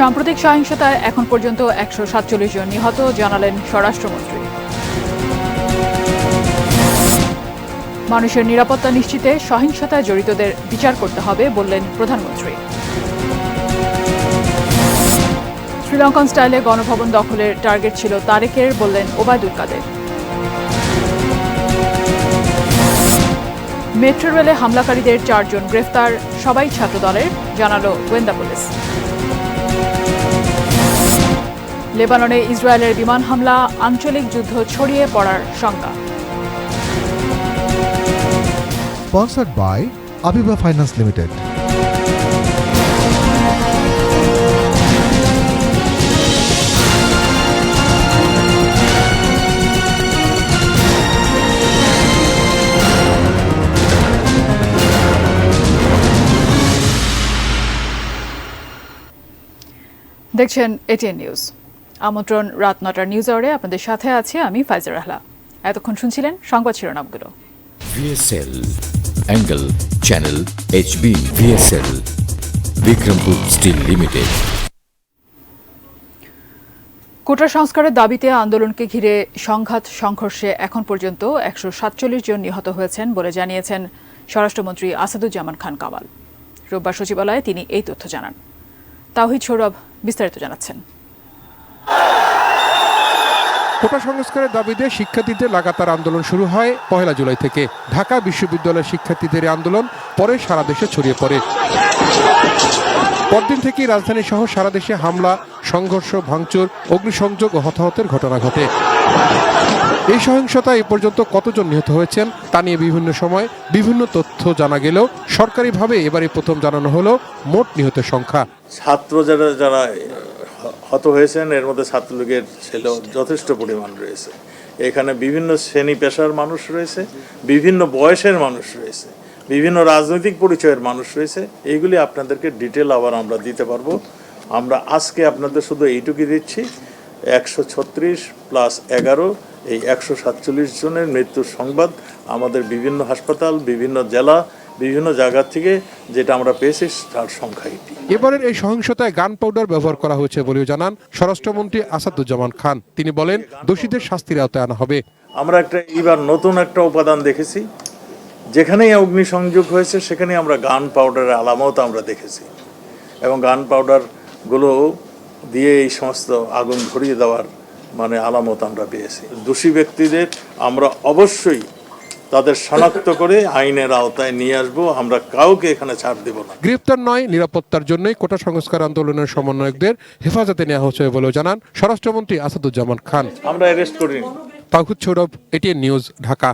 সাম্প্রতিক সহিংসতায় এখন পর্যন্ত ১৪৭ জন নিহত জানালেন স্বরাষ্ট্রমন্ত্রী। মানুষের নিরাপত্তা নিশ্চিতে সহিংসতায় জড়িতদের বিচার করতে হবে বললেন প্রধানমন্ত্রী। শ্রীলঙ্কান স্টাইলে গণভবন দখলের টার্গেট ছিল তারেকের বললেন ওবায়দুল কাদের। মেট্রো রেলে হামলাকারীদের ৪ জন গ্রেফতার, সবাই ছাত্রদলের, জানালো গোয়েন্দা পুলিশ। লেবাননে ইসরায়েলের বিমান হামলা, আঞ্চলিক যুদ্ধ ছড়িয়ে পড়ার শঙ্কা। Sponsored by Aviva Finance Limited. দেখছেন এটিএন নিউজ। আমন্ত্রণ রাত ৯টার নিউজ আওয়ারে আপনাদের সাথে আছি আমি ফাইজা রাহলা। এতক্ষণ শুনছিলেন সংবাদ শিরোনামগুলো। VSL Angle Channel HB VSL Bikrampur steel limited. Quota সংস্কারের দাবিতে আন্দোলনকে ঘিরে সংঘাত সংঘর্ষে এখন পর্যন্ত ১৪৭ জন নিহত হয়েছেন বলে জানিয়েছেন স্বরাষ্ট্রমন্ত্রী আসাদুজ্জামান খান কামাল। রোববার সচিবালয়ে তিনি এই তথ্য জানান। তাওহিদ সৌরভ বিস্তারিত জানাচ্ছেন। কোটা সংস্কারের দাবিতে শিক্ষার্থীদের লাগাতার আন্দোলন শুরু হয় ১ জুলাই থেকে। ঢাকা বিশ্ববিদ্যালয়ের শিক্ষার্থীদের আন্দোলন পরে সারা দেশে ছড়িয়ে পড়ে। পরদিন থেকেই রাজধানী সহ সারা দেশে হামলা, সংঘর্ষ, ভাঙচুর, অগ্নিসংযোগ ও হতাহতের ঘটনা ঘটে। এই সহিংসতায় এ পর্যন্ত কতজন নিহত হয়েছেন তা নিয়ে বিভিন্ন সময় বিভিন্ন তথ্য জানা গেলেও সরকারিভাবে এবারে প্রথম জানানো হলো মোট নিহতের সংখ্যা। ছাত্র যারা হত হয়েছেন এর মধ্যে ছাত্রলীগের ছেলেও যথেষ্ট পরিমাণ রয়েছে। এখানে বিভিন্ন শ্রেণী পেশার মানুষ রয়েছে, বিভিন্ন বয়সের মানুষ রয়েছে, বিভিন্ন রাজনৈতিক পরিচয়ের মানুষ রয়েছে। এইগুলি আপনাদেরকে ডিটেল আবার আমরা দিতে পারবো। আমরা আজকে আপনাদের শুধু এইটুকুই দিচ্ছি, ১৩৬ প্লাস ১১ এই ১৪৭ জনের মৃত্যুর সংবাদ আমাদের বিভিন্ন হাসপাতাল, বিভিন্ন জেলা, বিভিন্ন জায়গা থেকে যেটা আমরা পেয়েছি তার সংখ্যা এটি। এবারের এই সহিংসতায় গান পাউডার ব্যবহার করা হয়েছে বলেও জানান স্বরাষ্ট্রমন্ত্রী আসাদুজ্জামান খান। তিনি বলেন, দোষীদের শাস্তির আওতায় আনা হবে। আমরা এবার নতুন একটা উপাদান দেখেছি, যেখানেই অগ্নিসংযোগ হয়েছে সেখানে আমরা গান পাউডারের আলামত আমরা দেখেছি, এবং গান পাউডারগুলো দিয়ে এই সমস্ত আগুন ধরিয়ে দেওয়ার আলামত আমরা পেয়েছি। দোষী ব্যক্তিদের আমরা অবশ্যই তাদের শনাক্ত করে আইনের আওতায় নিয়ে আসবো। আমরা কাউকে এখানে ছাড় দেব না। গ্রেপ্তার নয়, নিরাপত্তার জন্যই কোটা সংস্কার আন্দোলনের সমন্বয়কদের হেফাজতে নেওয়া হচ্ছে বলেও জানান স্বরাষ্ট্রমন্ত্রী আসাদুজ্জামান খান। আমরা অ্যারেস্ট করিনি। তাওহিদ সৌরভ, এটিএন নিউজ, ঢাকা।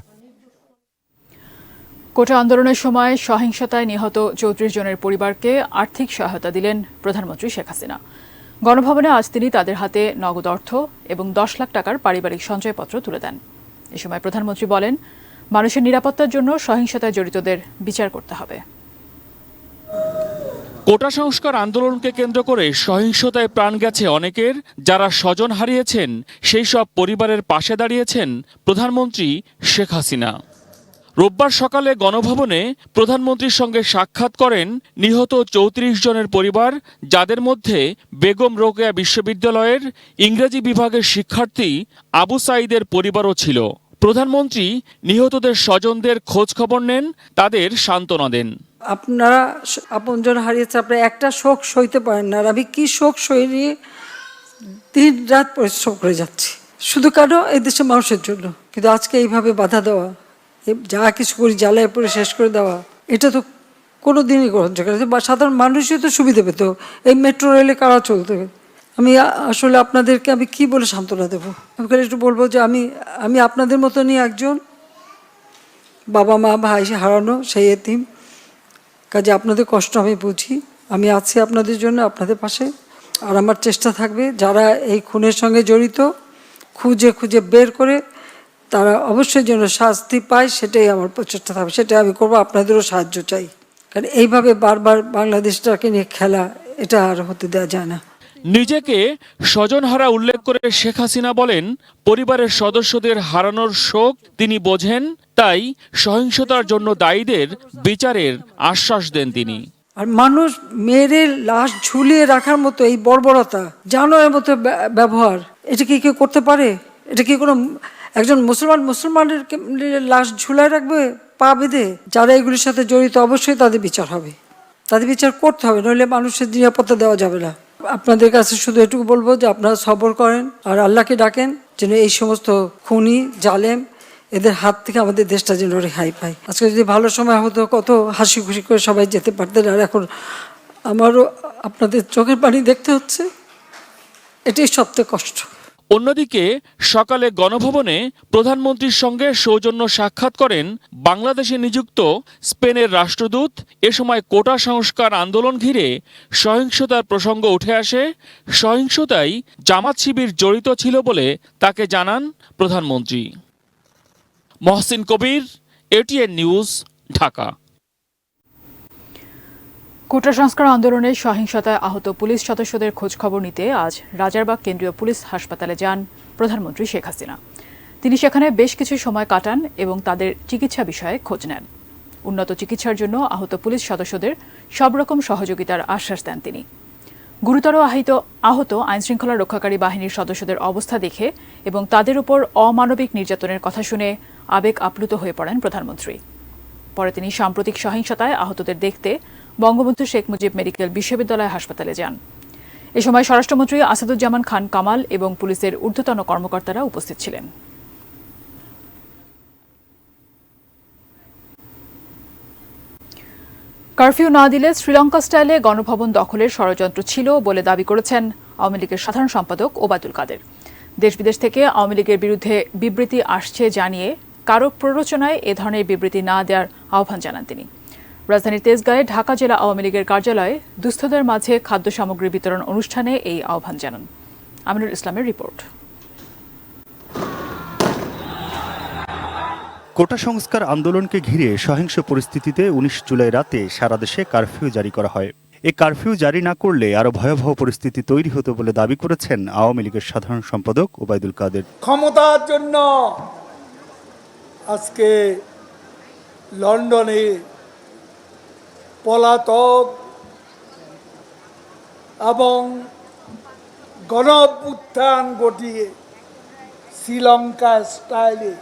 কোটা আন্দোলনের সময় সহিংসতায় নিহত ৩৪ জনের পরিবারকে আর্থিক সহায়তা দিলেন প্রধানমন্ত্রী শেখ হাসিনা। গণভবনে আজ তিনি তাদের হাতে নগদ অর্থ এবং ১০ লাখ টাকার পারিবারিক সঞ্চয়পত্র তুলে দেন। এ সময় প্রধানমন্ত্রী বলেন, মানুষের নিরাপত্তার জন্য সহিংসতায় জড়িতদের বিচার করতে হবে। কোটা সংস্কার আন্দোলনকে কেন্দ্র করে সহিংসতায় প্রাণ গেছে অনেকের। যারা স্বজন হারিয়েছেন সেই সব পরিবারের পাশে দাঁড়িয়েছেন প্রধানমন্ত্রী শেখ হাসিনা। রোববার সকালে গণভবনে প্রধানমন্ত্রীর সঙ্গে সাক্ষাৎ করেন নিহত ৩৪ জনের পরিবার, যাদের মধ্যে বেগম রোকেয়া বিশ্ববিদ্যালয়ের ইংরেজি বিভাগের শিক্ষার্থী আবু সাঈদের পরিবারও ছিল। প্রধানমন্ত্রী নিহতদের স্বজনদের খোঁজ খবর নেন, তাদের সান্ত্বনা দেন। আপনারা আপনজন হারিয়েছে, আপনারা একটা শোক সইতে পারেন না। আমি কি শোক সই নিয়ে দিন রাত পরিশ্রম করে যাচ্ছি, শুধু কেন এই দেশের মানুষের জন্য। কিন্তু আজকে এইভাবে বাধা দেওয়া, যা কিছু করি জ্বালায় পরে শেষ করে দেওয়া, এটা তো কোনো দিনই গ্রহণযোগ্য না। বা সাধারণ মানুষই তো সুবিধা পেত। এই মেট্রো রেলে কারা চলতে? আমি আসলে আপনাদেরকে আমি কি বলে সান্ত্বনা দেবো? আমি একটু বলবো যে আমি আপনাদের মতনই একজন বাবা মা ভাই হারানো সেই এতিম। কাজে আপনাদের কষ্ট আমি বুঝি। আমি আছি আপনাদের জন্য, আপনাদের পাশে। আর আমার চেষ্টা থাকবে যারা এই খুনের সঙ্গে জড়িত খুঁজে খুঁজে বের করে তারা অবশ্যই যেন শাস্তি পায়, সেটাই আমার প্রচেষ্টা থাকবে। সেটাই আমি করবো। আপনাদেরও সাহায্য চাই, কারণ এইভাবে বারবার বাংলাদেশটাকে নিয়ে খেলা, এটা আর হতে দেওয়া যায় না। নিজেকে স্বজনহারা উল্লেখ করে শেখ হাসিনা বলেন, পরিবারের সদস্যদের হারানোর শোক তিনি বোঝেন, তাই সহিংসতার জন্য দায়ীদের বিচারের আশ্বাস দেন তিনি। আর মানুষ মেরে লাশ ঝুলিয়ে রাখার মতো এই বর্বরতা, জানোয়ারের মতো ব্যবহার, এটা কি কেউ করতে পারে? এটা কি কোনো একজন মুসলমানের লাশ ঝুলায় রাখবে পা বেঁধে? যারা এগুলির সাথে জড়িত অবশ্যই তাদের বিচার হবে, তাদের বিচার করতে হবে, নইলে মানুষের নিরাপত্তা দেওয়া যাবে না। আপনাদের কাছে শুধু এটুকু বলবো যে আপনারা সবর করেন আর আল্লাহকে ডাকেন যেন এই সমস্ত খুনি জালেম এদের হাত থেকে আমাদের দেশটা যেন রেহাই পায়। আজকে যদি ভালো সময় হতো কত হাসি খুশি করে সবাই যেতে পারতেন, আর এখন আমারও আপনাদের চোখের পানি দেখতে হচ্ছে, এটাই সবচেয়ে কষ্ট। অন্যদিকে সকালে গণভবনে প্রধানমন্ত্রীর সঙ্গে সৌজন্য সাক্ষাৎ করেন বাংলাদেশে নিযুক্ত স্পেনের রাষ্ট্রদূত। এ সময় কোটা সংস্কার আন্দোলন ঘিরে সহিংসতার প্রসঙ্গ উঠে আসে। সহিংসতায় জামাত শিবির জড়িত ছিল বলে তাকে জানান প্রধানমন্ত্রী। মহসিন কবির, এটিএন নিউজ, ঢাকা। কোটা সংস্কার আন্দোলনের সহিংসতায় আহত পুলিশ সদস্যদের খোঁজ খবর নিতে আজ রাজারবাগ কেন্দ্রীয় পুলিশ হাসপাতালে যান প্রধানমন্ত্রী শেখ হাসিনা। তিনি সেখানে বেশ কিছু সময় কাটান এবং তাদের চিকিৎসা বিষয়ে খোঁজ নেন। উন্নত চিকিৎসার জন্য আহত পুলিশ সদস্যদের সব রকম সহযোগিতার আশ্বাস দেন তিনি। গুরুতর আহত আইনশৃঙ্খলা রক্ষাকারী বাহিনীর সদস্যদের অবস্থা দেখে এবং তাদের উপর অমানবিক নির্যাতনের কথা শুনে আবেগ আপ্লুত হয়ে পড়েন প্রধানমন্ত্রী। পরে তিনি সাম্প্রতিক সহিংসতায় আহতদের দেখতে বঙ্গবন্ধু শেখ মুজিব মেডিকেল বিশ্ববিদ্যালয় হাসপাতালে যান। এ সময় স্বরাষ্ট্রমন্ত্রী আসাদুজ্জামান খান কামাল এবং পুলিশের ঊর্ধ্বতন কর্মকর্তারা উপস্থিত ছিলেন। কারফিউ না দিলে শ্রীলঙ্কা স্টাইলে গণভবন দখলের ষড়যন্ত্র ছিল বলে দাবি করেছেন আওয়ামী লীগের সাধারণ সম্পাদক ওবায়দুল কাদের। দেশ বিদেশ থেকে আওয়ামী লীগের বিরুদ্ধে বিবৃতি আসছে জানিয়ে কারো প্ররোচনায় এ ধরনের বিবৃতি না দেওয়ার আহ্বান জানান তিনি। রাজধানীর তেজগাঁয়ে ঢাকা জেলা আওয়ামী লীগের কার্যালয়ে দুস্থদের মাঝে খাদ্য সামগ্রী বিতরণ অনুষ্ঠানে এই আহ্বান জানান। আমিনুল ইসলামের রিপোর্ট। কোটা সংস্কার আন্দোলনকে ঘিরে সহিংস পরিস্থিতিতে ১৯ জুলাই রাতে সারা দেশে কারফিউ জারি করা হয়। এই কারফিউ জারি না করলে আরো ভয়াবহ পরিস্থিতি তৈরি হতো বলে দাবি করেছেন আওয়ামী লীগের সাধারণ সম্পাদক ওবায়দুল কাদের। ক্ষমতার জন্য আজকে লন্ডনে পলাতক এবং গণঅভ্যুত্থান ঘটিয়ে শ্রীলঙ্কা স্টাইলে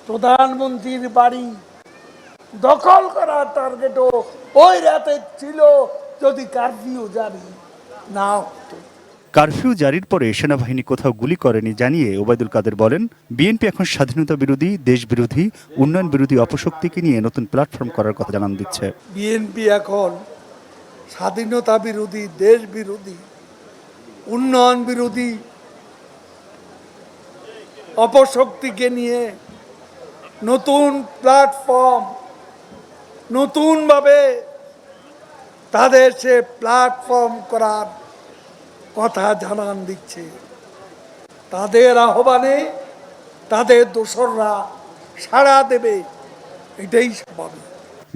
প্রধানমন্ত্রীর বাড়ি দখল করার টার্গেটও ওই রাতে ছিল যদি কারফিউ জারি না হতো। কারফিউ জারির পরে সেনাবাহিনী কোথাও গুলি করেনি জানিয়ে ওবায়দুল কাদের বলেন, বিএনপি এখন স্বাধীনতা বিরোধী, দেশ বিরোধী, উন্নয়ন বিরোধী অপশক্তিকে নিয়ে নতুন প্ল্যাটফর্ম করার কথা জানান দিচ্ছে। বিএনপি এখন স্বাধীনতা বিরোধী, দেশ বিরোধী, উন্নয়ন বিরোধী অপশক্তিকে নিয়ে নতুন প্ল্যাটফর্ম, নতুনভাবে তাদের সে প্ল্যাটফর্ম করার কথা জানান দিচ্ছে। তাদের আহ্বানে তাদের দোসররা সাড়া দেবে, এটাই স্বাভাবিক।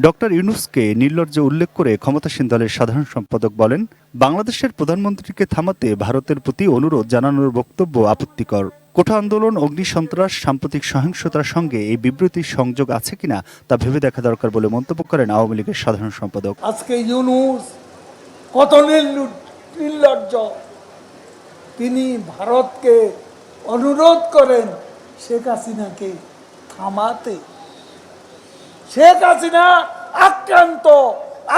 ডক্টর ইউনূসকে নির্লজ্জ উল্লেখ করে ক্ষমতাসীন দলের সাধারণ সম্পাদক বলেন, বাংলাদেশের প্রধানমন্ত্রীকে থামাতে ভারতের প্রতি অনুরোধ জানানোর বক্তব্য আপত্তিকর। কোটা আন্দোলন, অগ্নিসন্ত্রাস, সাম্প্রতিক সহিংসতার সঙ্গে এই বিবৃতির সংযোগ আছে কিনা তা ভেবে দেখা দরকার বলে মন্তব্য করেন আওয়ামী লীগের সাধারণ সম্পাদক। আজকে ইউনূস কত নির্লজ্জ, তিনি ভারতকে অনুরোধ করেন শেখ হাসিনাকে থামাতে। শেখ হাসিনা আক্রান্ত,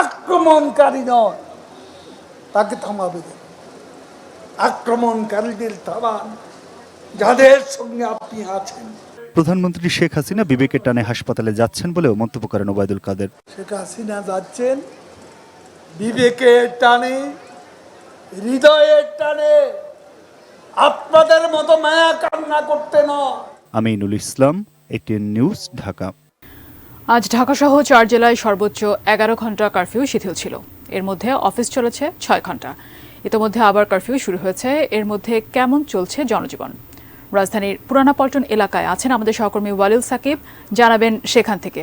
আক্রমণকারী নয়, তাকে থামাবে। আক্রমণকারীদের থামান, যাদের সঙ্গে আপনি আছেন। প্রধানমন্ত্রী শেখ হাসিনা বিবেকের টানে হাসপাতালে যাচ্ছেন বলেও মন্তব্য করেন ওবায়দুল কাদের। শেখ হাসিনা যাচ্ছেন বিবেকের টানে, হৃদয়ের টানে, আপনাদের মতো মায়া কান্না করতে নয়। Aminul Islam, ATN news, Dhaka. আজ ঢাকাসহ 4 জেলায় সর্বোচ্চ 11 ঘণ্টা কারফিউ শিথিল ছিল। এর মধ্যে অফিস চলেছে 6 ঘণ্টা। ইতোমধ্যে আবার কারফিউ শুরু হয়েছে। এর মধ্যে কেমন চলছে জনজীবন? রাজধানীর পুরানা পল্টন এলাকায় আছেন আমাদের সহকর্মী ওয়ালিল সাকিব, জানাবেন সেখান থেকে।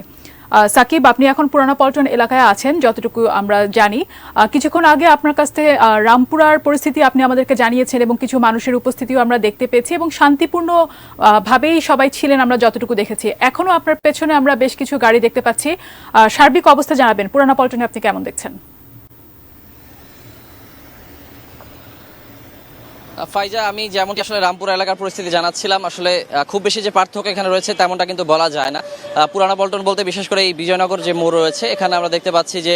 সাকিব, আপনি এখন পুরানা পল্টন এলাকায় আছেন যতটুকু আমরা জানি। কিছুক্ষণ আগে আপনার কাছ থেকে রামপুরার পরিস্থিতি আপনি আমাদেরকে জানিয়েছেন এবং কিছু মানুষের উপস্থিতিও আমরা দেখতে পেয়েছি এবং শান্তিপূর্ণ ভাবেই সবাই ছিলেন আমরা যতটুকু দেখেছি। এখনো আপনার পেছনে আমরা বেশ কিছু গাড়ি দেখতে পাচ্ছি। সার্বিক অবস্থা জানাবেন, পুরানা পল্টনে আপনি কেমন দেখছেন? ফাইজা, আমি যেমনটি আসলে রামপুরা এলাকার পরিস্থিতি জানাচ্ছিলাম, আসলে খুব বেশি যে পার্থক্য এখানে রয়েছে তেমনটা কিন্তু বলা যায় না। পুরানা পল্টন বলতে বিশেষ করে এই বিজয়নগর যে মোড় রয়েছে এখানে আমরা দেখতে পাচ্ছি যে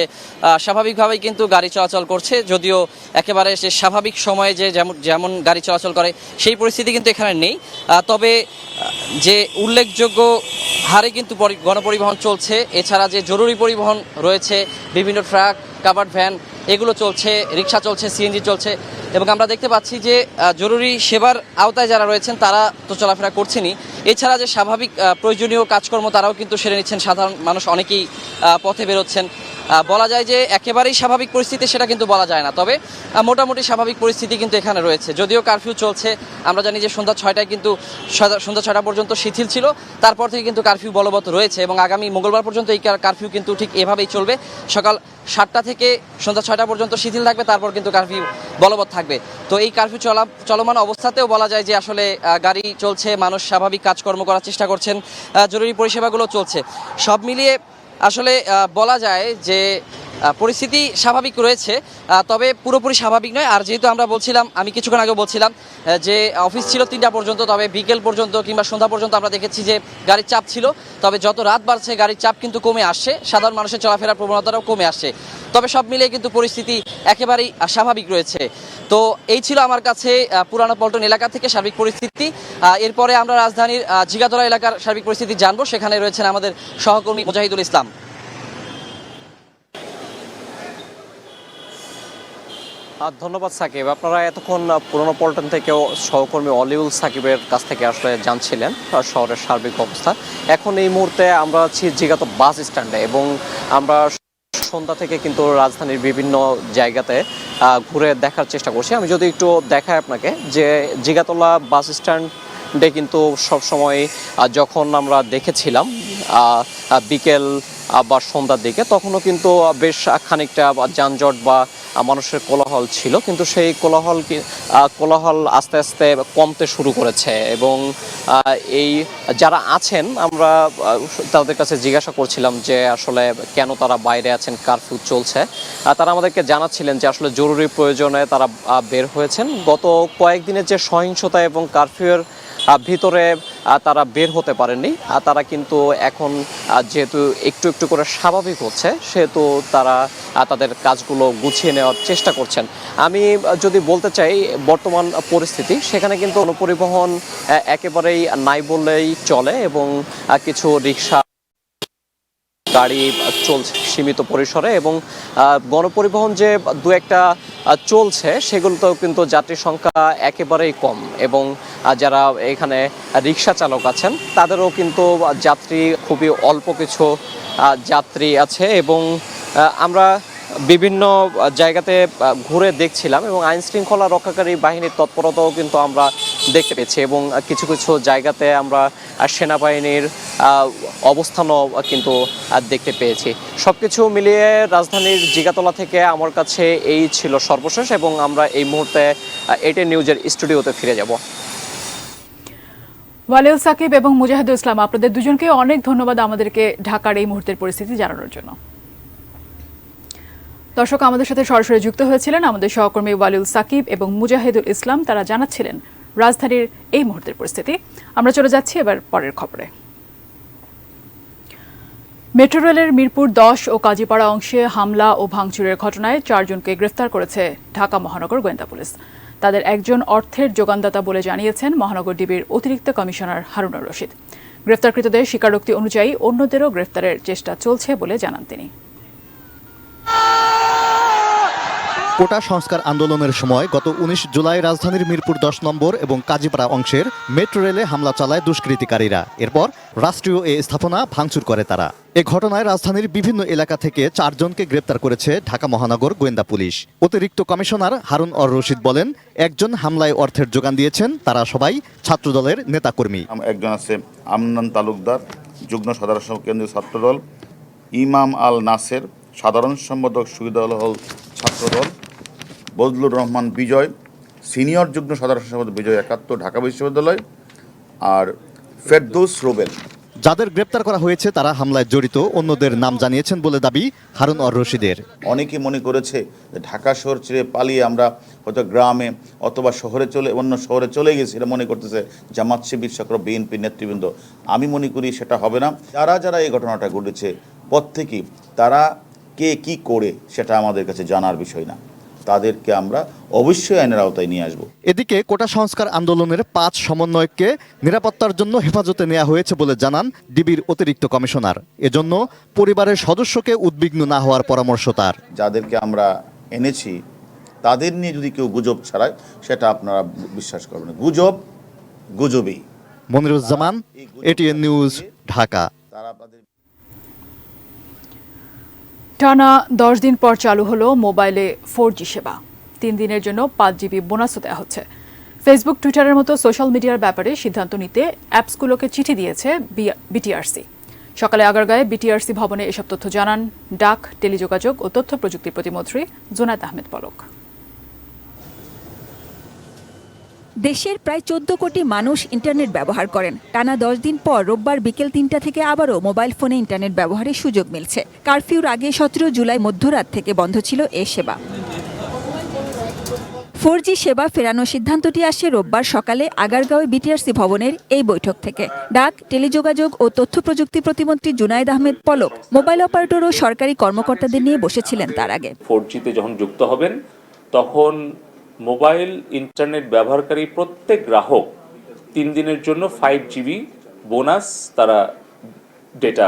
স্বাভাবিকভাবেই কিন্তু গাড়ি চলাচল করছে, যদিও একেবারে সে স্বাভাবিক সময়ে যে যেমন গাড়ি চলাচল করে সেই পরিস্থিতি কিন্তু এখানে নেই। তবে যে উল্লেখযোগ্য হারে কিন্তু গণপরিবহন চলছে, এছাড়া যে জরুরি পরিবহন রয়েছে বিভিন্ন ট্রাক, কাভার্ড ভ্যান এগুলো চলছে, রিক্সা চলছে, সিএনজি চলছে এবং আমরা দেখতে পাচ্ছি যে জরুরি সেবার আওতায় যারা রয়েছেন তারা তো চলাফেরা করছেনই, এছাড়া যে স্বাভাবিক প্রয়োজনীয় কাজকর্ম তারাও কিন্তু সেরে নিচ্ছেন। সাধারণ মানুষ অনেকেই পথে বেরোচ্ছেন। বলা যায় যে একেবারেই স্বাভাবিক পরিস্থিতি সেটা কিন্তু বলা যায় না, তবে মোটামুটি স্বাভাবিক পরিস্থিতি কিন্তু এখানে রয়েছে। যদিও কারফিউ চলছে, আমরা জানি যে সন্ধ্যা 6টায় কিন্তু সন্ধ্যা 6টা পর্যন্ত শিথিল ছিল, তারপর থেকে কিন্তু কারফিউ বলবৎ রয়েছে এবং আগামী মঙ্গলবার পর্যন্ত এই কারফিউ কিন্তু ঠিক এভাবেই চলবে। সকাল 7টা থেকে সন্ধ্যা 6টা পর্যন্ত শিথিল থাকবে, তারপর কিন্তু কারফিউ বলবৎ থাকবে। তো এই কারফিউ চলমান অবস্থাতেও বলা যায় যে আসলে গাড়ি চলছে, মানুষ স্বাভাবিক কাজকর্ম করার চেষ্টা করছেন, জরুরি পরিষেবাগুলো চলছে। সব মিলিয়ে আসলে বলা যায় যে পরিস্থিতি স্বাভাবিক রয়েছে, তবে পুরোপুরি স্বাভাবিক নয়। আর যেহেতু আমি কিছুক্ষণ আগে বলছিলাম যে অফিস ছিল 3টা পর্যন্ত, তবে বিকেল পর্যন্ত কিংবা সন্ধ্যা পর্যন্ত আমরা দেখেছি যে গাড়ির চাপ ছিল, তবে যত রাত বাড়ছে গাড়ির চাপ কিন্তু কমে আসছে, সাধারণ মানুষের চলাফেরার প্রবণতাটাও কমে আসছে। তবে সব মিলিয়ে কিন্তু পরিস্থিতি একেবারেই স্বাভাবিক রয়েছে। তো এই ছিল আমার কাছে পুরানো পল্টন এলাকা থেকে সার্বিক পরিস্থিতি। এরপরে আমরা রাজধানীর জিগাতলা এলাকার সার্বিক পরিস্থিতি জানবো, সেখানে রয়েছেন আমাদের সহকর্মী মুজাহিদুল ইসলাম। ধন্যবাদ সাকিব। আপনারা এতক্ষণ পুরনো পল্টন থেকেও সহকর্মী অলিউল সাকিবের কাছ থেকে আসলে জানছিলেন শহরের সার্বিক অবস্থা। এখন এই মুহূর্তে আমরা আছি জিগাত বাস স্ট্যান্ডে এবং আমরা সন্ধ্যা থেকে কিন্তু রাজধানীর বিভিন্ন জায়গাতে ঘুরে দেখার চেষ্টা করছি। আমি যদি একটু দেখাই আপনাকে যে জিগাতলা বাস স্ট্যান্ডে কিন্তু সবসময় যখন আমরা দেখেছিলাম বিকেল বা সন্ধ্যার দিকে, তখনও কিন্তু বেশ খানিকটা যানজট বা মানুষের কোলাহল ছিল, কিন্তু সেই কোলাহল আস্তে আস্তে কমতে শুরু করেছে এবং এই যারা আছেন আমরা তাদের কাছে জিজ্ঞাসা করছিলাম যে আসলে কেন তারা বাইরে আছেন, কারফিউ চলছে। তারা আমাদেরকে জানাচ্ছিলেন যে আসলে জরুরি প্রয়োজনে তারা বের হয়েছেন। গত কয়েকদিনের যে সহিংসতা এবং কারফিউয়ের ভিতরে তারা বের হতে পারেননি, তারা কিন্তু এখন যেহেতু একটু একটু করে স্বাভাবিক হচ্ছে সেহেতু তারা তাদের কাজগুলো গুছিয়ে নেওয়ার চেষ্টা করছেন। আমি যদি বলতে চাই বর্তমান পরিস্থিতি, সেখানে কিন্তু গণপরিবহন একেবারেই নাই বললেই চলে এবং কিছু রিক্সা গাড়ি চলছে সীমিত পরিসরে এবং গণপরিবহন যে দু একটা চলছে সেগুলোতেও কিন্তু যাত্রীর সংখ্যা একেবারেই কম এবং যারা এখানে রিক্সা চালক আছেন তাদেরও কিন্তু যাত্রী খুবই অল্প কিছু যাত্রী আছে এবং আমরা বিভিন্ন জায়গাতে ঘুরে দেখছিলাম এবং আইন শৃঙ্খলা রক্ষাকারী বাহিনীর তৎপরতাও কিন্তু আমরা দেখতে পেয়েছি এবং কিছু কিছু জায়গাতে আমরা সেনাবাহিনীর অবস্থানও কিন্তু দেখতে পেয়েছি। সব কিছু মিলিয়ে রাজধানীর জিগাতলা থেকে আমার কাছে এই ছিল সর্বশেষ এবং আমরা এই মুহূর্তে এটিএন নিউজের স্টুডিওতে ফিরে যাব। ওয়ালিউল সাকিব এবং মুজাহিদুল ইসলাম, আপনাদের দুজনকে অনেক ধন্যবাদ আমাদেরকে ঢাকার এই মুহূর্তের পরিস্থিতি জানানোর জন্য। দর্শক, আমাদের সাথে সরাসরি যুক্ত হয়েছিলেন আমাদের সহকর্মী ওয়ালিউল সাকিব এবং মুজাহিদুল ইসলাম, তারা জানাচ্ছিলেন রাজধানীর এই মুহূর্তের পরিস্থিতি। আমরা চলে যাচ্ছি এবার পরের খবরে। মেট্রো রেলের মিরপুর 10 ও কাজীপাড়া অংশে হামলা ও ভাঙচুরের ঘটনায় 4 জনকে গ্রেফতার করেছে ঢাকা মহানগর গোয়েন্দা পুলিশ। তাদের একজন অর্থের যোগানদাতা বলে জানিয়েছেন মহানগর ডিবির অতিরিক্ত কমিশনার হারুনুর রশিদ। গ্রেফতারকৃতদের স্বীকারোক্তি অনুযায়ী অন্যদেরও গ্রেফতারের চেষ্টা চলছে বলে জানান তিনি। কোটা সংস্কার আন্দোলনের সময় গত 19 জুলাই রাজধানীর মিরপুর 10 নম্বর এবং কাজীপাড়া অংশের মেট্রো রেলে হামলা চালায় দুষ্কৃতিকারীরা। এরপর রাষ্ট্রীয় এই স্থাপনা ভাঙচুর করে তারা। এ ঘটনায় রাজধানীর বিভিন্ন এলাকা থেকে 4 জনকে গ্রেপ্তার করেছে ঢাকা মহানগর গোয়েন্দা পুলিশ। অতিরিক্ত কমিশনার হারুন অর রশিদ বলেন, একজন হামলায় অর্থের যোগান দিয়েছেন, তারা সবাই ছাত্রদলের নেতাকর্মী। একজন আছে আমনান তালুকদার, যুগ্ম সাধারণ কেন্দ্রীয় ছাত্রদল, ইমাম আল নাসের, সাধারণ সম্পাদক শহীদুল হল ছাত্রদল, বজলুর রহমান বিজয়, সিনিয়র যুগ্ম সাধারণ সম্পাদক বিজয় ৭১ ঢাকা বিশ্ববিদ্যালয়, আর ফেরদৌস রোবেল। যাদের গ্রেপ্তার করা হয়েছে তারা হামলায় জড়িত অন্যদের নাম জানিয়েছেন বলে দাবি হারুন অর রশিদের। অনেকে মনে করেছে যে ঢাকা শহর ছেড়ে পালিয়ে আমরা হয়তো গ্রামে অথবা অন্য শহরে চলে গেছি, এটা মনে করতেছে জামাত শিবির চক্র, বিএনপি নেতৃবৃন্দ। আমি মনে করি সেটা হবে না। যারা এই ঘটনাটা ঘটেছে প্রত্যেকেই তারা কে কি করে সেটা আমাদের কাছে জানার বিষয় না, তাদেরকে আমরা অবশ্যই আইনের আওতায় নিয়ে আসব। এদিকে কোটা সংস্কার আন্দোলনের ৫ সমন্বয়ককে নিরাপত্তার জন্য হেফাজতে নেওয়া হয়েছে বলে জানান ডিবির অতিরিক্ত কমিশনার। এজন্য পরিবারের সদস্যকে উদ্বিগ্ন না হওয়ার পরামর্শ তার। যাদেরকে আমরা এনেছি তাদের নিয়ে যদি কেউ গুজব ছড়ায় সেটা আপনারা বিশ্বাস করবেন না। গুজবই। Moniruzzaman, ATN news, Dhaka. টানা ১০ দিন পর চালু হলো মোবাইলে 4G সেবা। 3 দিনের জন্য 5 GB বোনাসও দেওয়া হচ্ছে। ফেসবুক, টুইটারের মতো সোশ্যাল মিডিয়ার ব্যাপারে সিদ্ধান্ত নিতে অ্যাপসগুলোকে চিঠি দিয়েছে বিটিআরসি। সকালে আগারগাঁয়ে বিটিআরসি ভবনে এসব তথ্য জানান ডাক, টেলিযোগাযোগ ও তথ্য প্রযুক্তি প্রতিমন্ত্রী জুনায়েদ আহমেদ পলক। দেশের প্রায় 14 কোটি মানুষ ইন্টারনেট ব্যবহার করেন। টানা 10 দিন পর রোববার বিকেল 3টা থেকে আবারও মোবাইল ফোনে ইন্টারনেট ব্যবহারের সুযোগ মিলছে। কারফিউর আগে 17 জুলাই মধ্যরাত থেকে বন্ধ ছিল এ সেবা। 4G সেবা ফেরানোর সিদ্ধান্তটি আসে রোববার সকালে আগারগাঁও বিটিআরসি ভবনের এই বৈঠক থেকে। ডাক, টেলিযোগাযোগ ও তথ্য প্রযুক্তি প্রতিমন্ত্রী জুনায়েদ আহমেদ পলক মোবাইল অপারেটর ও সরকারি কর্মকর্তাদের নিয়ে বসেছিলেন তার আগে। 4Gতে যখন যুক্ত হবেন তখন মোবাইল ইন্টারনেট ব্যবহারকারী প্রত্যেক গ্রাহক 3 দিনের জন্য 5 GB বোনাস তারা ডেটা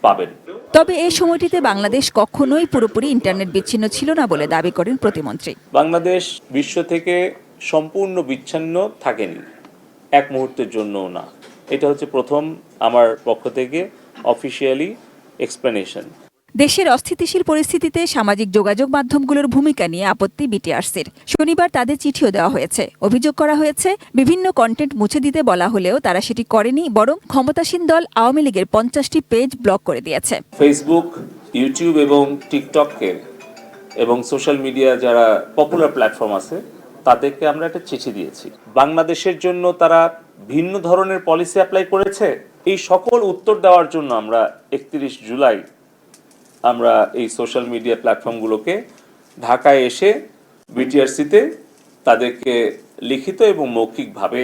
পাবেন। তবে এই সময়টিতে বাংলাদেশ কখনোই পুরোপুরি ইন্টারনেট বিচ্ছিন্ন ছিল না বলে দাবি করেন প্রতিমন্ত্রী। বাংলাদেশ বিশ্ব থেকে সম্পূর্ণ বিচ্ছিন্ন থাকেনি, এক মুহূর্তের জন্যও না। এটা হচ্ছে প্রথম আমার পক্ষ থেকে অফিসিয়ালি এক্সপ্লেনেশন। দেশের অস্থিতিশীল পরিস্থিতিতে সামাজিক যোগাযোগ মাধ্যমগুলোর ভূমিকা নিয়ে আপত্তি বিটিআরসির। শনিবার তাদের চিঠিও দেওয়া হয়েছে। অভিযোগ করা হয়েছে বিভিন্ন কন্টেন্ট মুছে দিতে বলা হলেও তারা সেটি করেনি, বরং ক্ষমতাসীন দল আওয়ামী লীগের 50টি পেজ ব্লক করে দিয়েছে। ফেসবুক, ইউটিউব এবং টিকটকের এবং সোশ্যাল মিডিয়া যারা পপুলার প্ল্যাটফর্ম আছে তাদেরকে আমরা একটা চিঠি দিয়েছি। বাংলাদেশের জন্য তারা ভিন্ন ধরনের পলিসি অ্যাপ্লাই করেছে, এই সকল উত্তর দেওয়ার জন্য আমরা 31 জুলাই আমরা এই সোশ্যাল মিডিয়া প্ল্যাটফর্মগুলোকে ঢাকায় এসে বিটিআরসিতে তাদেরকে লিখিত এবং মৌখিকভাবে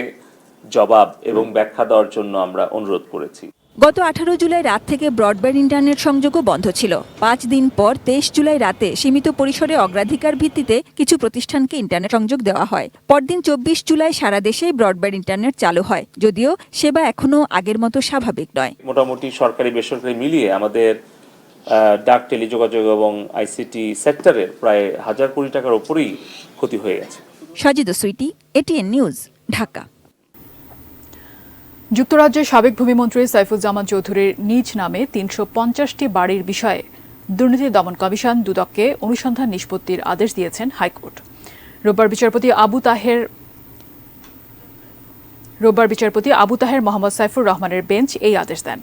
জবাব এবং ব্যাখ্যা দেওয়ার জন্য আমরা অনুরোধ করেছি। গত 18 জুলাই রাত থেকে ব্রডব্যান্ড ইন্টারনেট সংযোগও বন্ধ ছিল। 5 দিন পর 23 জুলাই রাতে সীমিত পরিসরে অগ্রাধিকার ভিত্তিতে কিছু প্রতিষ্ঠানকে ইন্টারনেট সংযোগ দেওয়া হয়। পরদিন 24 জুলাই সারা দেশেই ব্রডব্যান্ড ইন্টারনেট চালু হয়, যদিও সেবা এখনও আগের মতো স্বাভাবিক নয়। মোটামুটি সরকারি বেসরকারি মিলিয়ে আমাদের ডাক, টেলিযোগাযোগ এবং আইসিটি সেক্টরের প্রায় 1000 কোটি টাকার উপরেই ক্ষতি হয়ে গেছে। Sajida Sweety, ATN news, Dhaka. যুক্তরাজ্যের সাবেক ভূমিমন্ত্রী সাইফুজ্জামান চৌধুরীর নিজ নামে 350টি বাড়ির বিষয়ে দুর্নীতি দমন কমিশন দুদককে অনুসন্ধান নিষ্পত্তির আদেশ দিয়েছেন হাইকোর্ট। রোববার বিচারপতি আবু তাহের মোহাম্মদ সাইফুর রহমানের বেঞ্চ এই আদেশ দেন।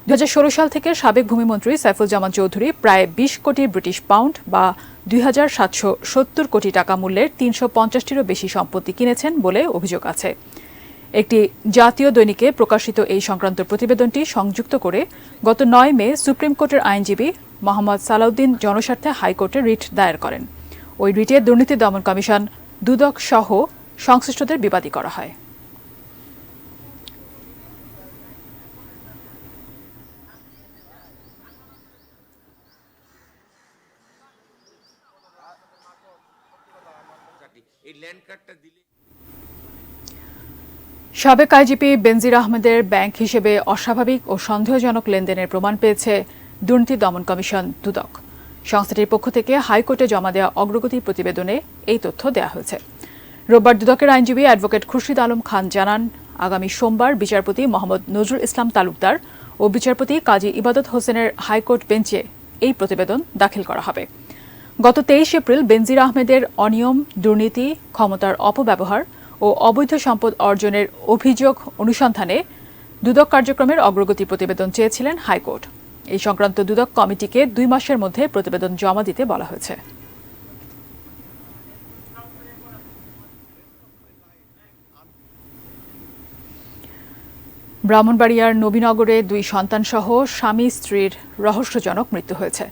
2016 সাল থেকে সাবেক ভূমিমন্ত্রী সাইফুজ্জামান চৌধুরী প্রায় 20 কোটি ব্রিটিশ পাউন্ড বা 2770 কোটি টাকা মূল্যের 350টিরও বেশি সম্পত্তি কিনেছেন বলে অভিযোগ আছে। একটি জাতীয় দৈনিকে প্রকাশিত এই সংক্রান্ত প্রতিবেদনটি সংযুক্ত করে গত 9 মে সুপ্রিম কোর্টের আইনজীবী মোহাম্মদ সালাউদ্দিন জনস্বার্থে হাইকোর্টে রিট দায়ের করেন। ওই রিটে দুর্নীতি দমন কমিশন, দুদক সহ সংশ্লিষ্টদের বিবাদী করা হয়। সাবেক আইজিপি বেনজির আহমেদের ব্যাংক হিসেবে অস্বাভাবিক ও সন্দেহজনক লেনদেনের প্রমাণ পেয়েছে দুর্নীতি দমন কমিশন দুদক। সংস্থাটির পক্ষ থেকে হাইকোর্টে জমা দেওয়া অগ্রগতি প্রতিবেদনে এই তথ্য দেওয়া হয়েছে। রোববার দুদকের আইনজীবী অ্যাডভোকেট খুরশিদ আলম খান জানান, আগামী সোমবার বিচারপতি মোহাম্মদ নজরুল ইসলাম তালুকদার ও বিচারপতি কাজী ইবাদত হোসেনের হাইকোর্ট বেঞ্চে এই প্রতিবেদন দাখিল করা হবে। গত 23 এপ্রিল বেনজির আহমেদের অনিয়ম, দুর্নীতি, ক্ষমতার অপব্যবহার ও অবৈধ সম্পদ অর্জনের অভিযোগ অনুসন্ধানে দুদক কার্যক্রমের অগ্রগতি প্রতিবেদন চেয়েছিলেন হাইকোর্ট। এই সংক্রান্ত দুদক কমিটিকে 2 মাসের মধ্যে প্রতিবেদন জমা দিতে বলা হয়েছে। ব্রাহ্মণবাড়িয়ার নবীনগরে 2 সন্তানসহ স্বামী স্ত্রীর রহস্যজনক মৃত্যু হয়েছে।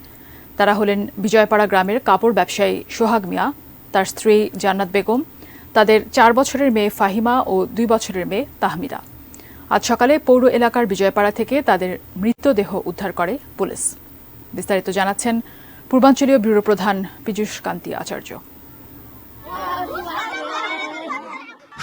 তারা হলেন বিজয়পাড়া গ্রামের কাপড় ব্যবসায়ী সোহাগ মিয়া, তার স্ত্রী জান্নাত বেগম, তাদের 4 বছরের মেয়ে ফাহিমা ও 2 বছরের মেয়ে তাহমিদা। আজ সকালে পৌর এলাকার বিজয়পাড়া থেকে তাদের মৃতদেহ উদ্ধার করে পুলিশ। বিস্তারিত জানাচ্ছেন পূর্বাঞ্চলীয় ব্যুরো প্রধান পীযূষ কান্তি আচার্য।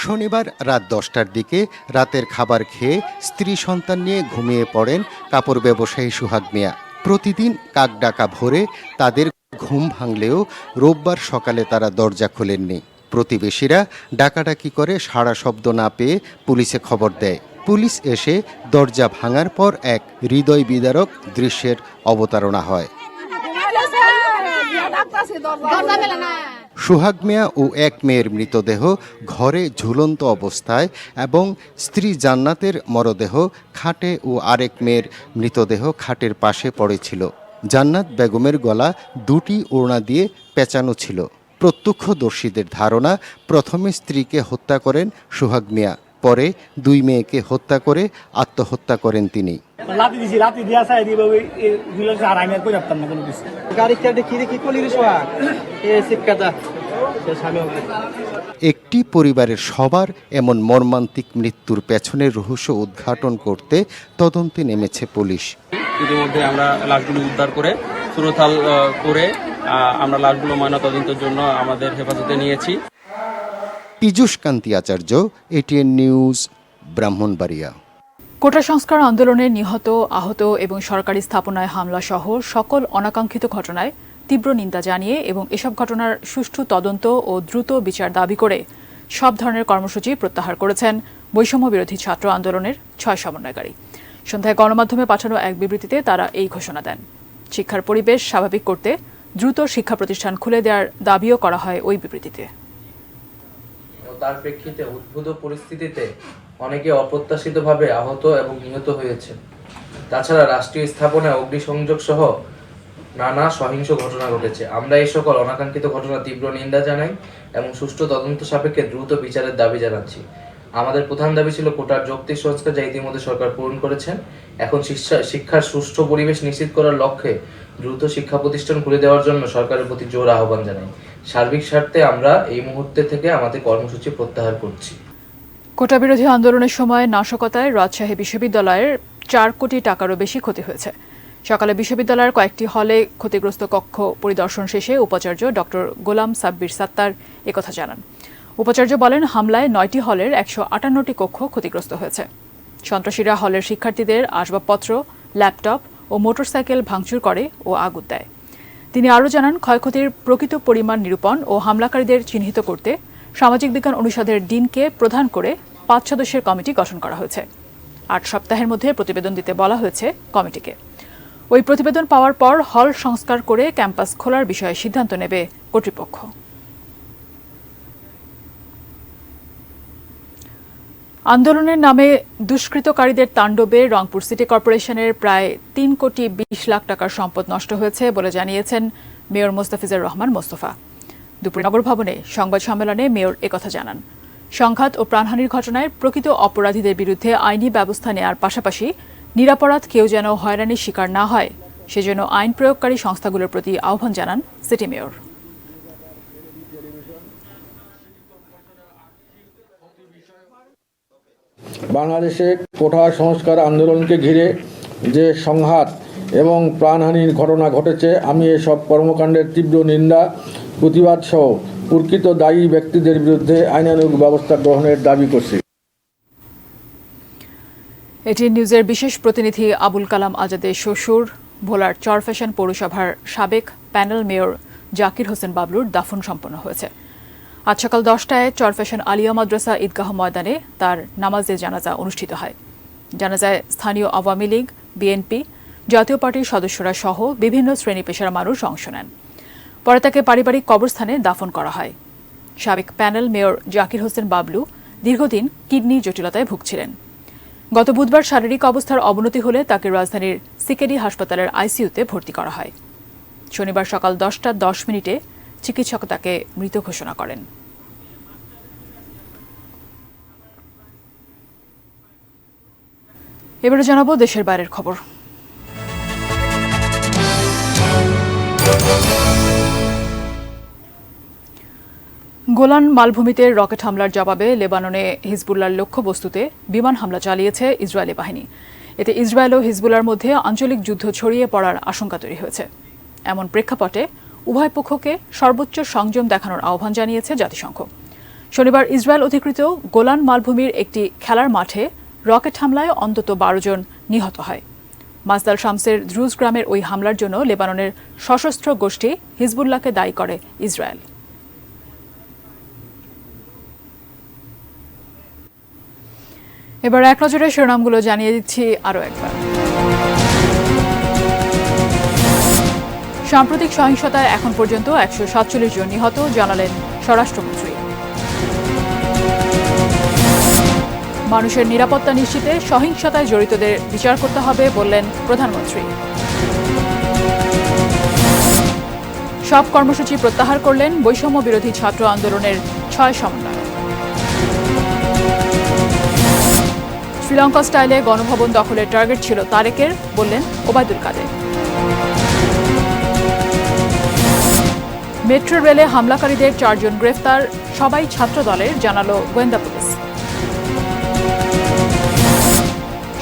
শনিবার রাত 10টার দিকে রাতের খাবার খেয়ে স্ত্রী সন্তান নিয়ে ঘুমিয়ে পড়েন কাপড় ব্যবসায়ী সোহাগ মিয়া। প্রতিদিন কাকডাকা ভোরে তাদের ঘুম ভাঙলেও রোববার সকালে তারা দরজা খোলেননি। প্রতিবেশীরা ডাকাডাকি করে সাড়া শব্দ না পেয়ে পুলিশে খবর দেয়। পুলিশ এসে দরজা ভাঙার পর এক হৃদয় বিদারক দৃশ্যের অবতারণা হয়। সোহাগ মিয়া ও এক মেয়ের মৃতদেহ ঘরে ঝুলন্ত অবস্থায় এবং স্ত্রী জান্নাতের মরদেহ খাটে ও আরেক মেয়ের মৃতদেহ খাটের পাশে পড়েছিল। জান্নাত বেগমের গলা 2টি ওড়না দিয়ে পেঁচানো ছিল। প্রত্যক্ষদর্শীদের ধারণা, প্রথমে স্ত্রীকে হত্যা করেন সোহাগ মিয়া, পরে 2 মেয়েকে হত্যা করে আত্মহত্যা করেন তিনি। একটি পরিবারের সবার এমন মর্মান্তিক মৃত্যুর পেছনের রহস্য উদ্ঘাটন করতে তদন্তে নেমেছে পুলিশ। ইতিমধ্যে আমরা লাশগুলো উদ্ধার করে সুরতাল করে আমরা লাশগুলো ময়নাতদন্তের জন্য আমাদের হেফাজতে নিয়েছি। পীযূষ কান্তি আচার্য, এটিএন নিউজ, ব্রাহ্মণবাড়িয়া। কোটা সংস্কার আন্দোলনে নিহত, আহত এবং সরকারি স্থাপনায় হামলা সহ সকল অনাকাঙ্ক্ষিত ঘটনায় তীব্র নিন্দা জানিয়ে এবং এসব ঘটনার সুষ্ঠু তদন্ত ও দ্রুত বিচার দাবি করে সব ধরনের কর্মসূচি প্রত্যাহার করেছেন বৈষম্য বিরোধী ছাত্র আন্দোলনের 6 সমন্বয়কারী। সন্ধ্যায় গণমাধ্যমে পাঠানো এক বিবৃতিতে তারা এই ঘোষণা দেন। শিক্ষার পরিবেশ স্বাভাবিক করতে দ্রুত শিক্ষা প্রতিষ্ঠান খুলে দেওয়ার দাবিও করা হয় ওই বিবৃতিতে। তার প্রেক্ষিতে উদ্ভূত পরিস্থিতিতে অনেকে অপ্রত্যাশিতভাবে আহত এবং নিহত হয়েছে। তাছাড়া রাষ্ট্রীয় স্থাপনায় অগ্নিসংযোগ সহ নানা সহিংস ঘটনা ঘটেছে। আমরা এই সকল অনাকাঙ্ক্ষিত ঘটনার তীব্র নিন্দা জানাই এবং সুষ্ঠু তদন্ত সাপেক্ষে দ্রুত বিচারের দাবি জানাচ্ছি। আমাদের প্রধান দাবি ছিল কোটার যৌক্তিক সংস্কার, যা ইতিমধ্যে সরকার পূরণ করেছেন। এখন শিক্ষার সুষ্ঠু পরিবেশ নিশ্চিত করার লক্ষ্যে দ্রুত শিক্ষা প্রতিষ্ঠান খুলে দেওয়ার জন্য সরকারের প্রতি জোর আহ্বান জানাই। সার্বিক স্বার্থে আমরা এই মুহূর্তে থেকে আমাদের কর্মসূচি প্রত্যাহার করছি। কোটা বিরোধী আন্দোলনের সময় নাশকতায় রাজশাহী বিশ্ববিদ্যালয়ের 4 কোটি টাকারও বেশি ক্ষতি হয়েছে। সকালে বিশ্ববিদ্যালয়ের কয়েকটি হলে ক্ষতিগ্রস্ত কক্ষ পরিদর্শন শেষে উপাচার্য ডক্টর গোলাম সাব্বির সাত্তার একথা জানান। উপাচার্য বলেন, হামলায় 9টি হলের 158টি কক্ষ ক্ষতিগ্রস্ত হয়েছে। সন্ত্রাসীরা হলের শিক্ষার্থীদের আসবাবপত্র, ল্যাপটপ ও মোটরসাইকেল ভাঙচুর করে ও আগুন দেয়। তিনি আরও জানান, ক্ষয়ক্ষতির প্রকৃত পরিমাণ নিরূপণ ও হামলাকারীদের চিহ্নিত করতে সামাজিক বিজ্ঞান অনুষদের ডিনকে প্রধান করে 5 সদস্যের কমিটি গঠন করা হয়েছে। 8 সপ্তাহের মধ্যে প্রতিবেদন দিতে বলা হয়েছে কমিটিকে। ওই প্রতিবেদন পাওয়ার পর হল সংস্কার করে ক্যাম্পাস খোলার বিষয়ে সিদ্ধান্ত নেবে কর্তৃপক্ষ। আন্দোলনের নামে দুষ্কৃতকারীদের তাণ্ডবে রংপুর সিটি কর্পোরেশনের প্রায় 3 কোটি 20 লাখ টাকার সম্পদ নষ্ট হয়েছে বলে জানিয়েছেন মেয়র মোস্তাফিজুর রহমান মোস্তফা। দুপুরে নগর ভবনে সংবাদ সম্মেলনে মেয়র একথা জানান। সংঘাত ও প্রাণহানির ঘটনায় প্রকৃত অপরাধীদের বিরুদ্ধে আইনি ব্যবস্থা নেওয়ার পাশাপাশি নিরাপরাধ কেউ যেন হয়রানির শিকার না হয়, সেজন্য আইন প্রয়োগকারী সংস্থাগুলোর প্রতি আহ্বান জানান সিটি মেয়র। বাংলাদেশে কোটা সংস্কার আন্দোলনকে ঘিরে যে সংঘাত এবং প্রাণহানির ঘটনা ঘটেছে, আমি এসব কর্মকাণ্ডের তীব্র নিন্দা, প্রতিবাদ সহ প্রকৃত দায়ী ব্যক্তিদের বিরুদ্ধে আইনানুগ ব্যবস্থা গ্রহণের দাবি করছি। এটিএন নিউজের বিশেষ প্রতিনিধি আবুল কালাম আজাদের শ্বশুর ভোলার চরফ্যাশন পৌরসভার সাবেক প্যানেল মেয়র জাকির হোসেন বাবলুর দাফন সম্পন্ন হয়েছে। আজ সকাল 10টায় চরফ্যাশন আলিয়া মাদ্রাসা ঈদগাহ ময়দানে তার নামাজে জানাজা অনুষ্ঠিত হয়। জানাজায় স্থানীয় আওয়ামী লীগ, বিএনপি, জাতীয় পার্টির সদস্যরা সহ বিভিন্ন শ্রেণী পেশার মানুষ অংশ নেন। পরে তাকে পারিবারিক কবরস্থানে দাফন করা হয়। সাবেক প্যানেল মেয়র জাকির হোসেন বাবলু দীর্ঘদিন কিডনি জটিলতায় ভুগছিলেন। গত বুধবার শারীরিক অবস্থার অবনতি হলে তাকে রাজধানীর সিকেডি হাসপাতালের আইসিইউতে ভর্তি করা হয়। শনিবার সকাল 10টা 10 চিকিৎসক তাকে মৃত ঘোষণা করেন। এবারে জানাবো দেশের বাইরের খবর। গোলান মালভূমিতে রকেট হামলার জবাবে লেবাননে হিজবুল্লাহর লক্ষ্যবস্তুতে বিমান হামলা চালিয়েছে ইসরায়েলি বাহিনী। এতে ইসরায়েল ও হিজবুল্লাহর মধ্যে আঞ্চলিক যুদ্ধ ছড়িয়ে পড়ার আশঙ্কা তৈরি হয়েছে। এমন প্রেক্ষাপটে উভয় পক্ষকে সর্বোচ্চ সংযম দেখানোর আহ্বান জানিয়েছে জাতিসংঘ। শনিবার ইসরায়েল অধিকৃত গোলান মালভূমির একটি খেলার মাঠে রকেট হামলায় অন্তত 12 জন নিহত হয়। মাসদাল শামসের দ্রুজ গ্রামের ওই হামলার জন্য লেবাননের সশস্ত্র গোষ্ঠী হিজবুল্লাহকে দায়ী করে ইসরায়েল। এবার এক নজরে শিরোনামগুলো জানিয়ে দিচ্ছি আরও একবার। সাম্প্রতিক সহিংসতায় এখন পর্যন্ত 147 জন নিহত, জানালেন স্বরাষ্ট্রমন্ত্রী। মানুষের নিরাপত্তা নিশ্চিতে সহিংসতায় জড়িতদের বিচার করতে হবে বললেন প্রধানমন্ত্রী। সব কর্মসূচি প্রত্যাহার করলেন বৈষম্য বিরোধী ছাত্র আন্দোলনের 6 সমন্বয়ক। শ্রীলঙ্কা স্টাইলে গণভবন দখলের টার্গেট ছিল তারেকের, বললেন ওবায়দুল কাদের। মেট্রো রেলে হামলাকারীদের 4 জন গ্রেফতার, সবাই ছাত্র দলের, জানালো গোয়েন্দা পুলিশ।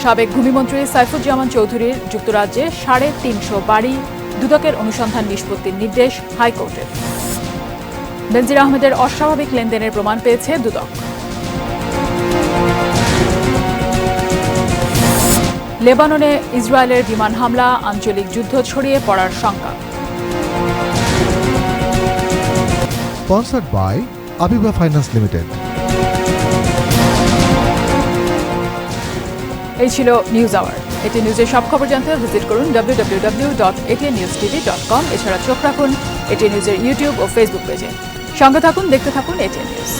সাবেক ভূমিমন্ত্রী সাইফুজ্জামান চৌধুরীর যুক্তরাজ্যে 350 বাড়ি দুদকের অনুসন্ধান নিষ্পত্তির নির্দেশ হাইকোর্টের। বেনজির আহমেদের অস্বাভাবিক লেনদেনের প্রমাণ পেয়েছে দুদক। লেবাননে ইসরায়েলের বিমান হামলা, আঞ্চলিক যুদ্ধ ছড়িয়ে পড়ার শঙ্কা। Sponsored by Abiba Finance Limited. এই ছিল নিউজ আওয়ার। এটি নিউজের সব খবর জানতে ভিজিট করুন www.atnnewstv.com। এছাড়া চোখ রাখুন এটি নিউজের ইউটিউব ও ফেসবুক পেজে। সঙ্গে থাকুন, দেখতে থাকুন এটিএন নিউজ।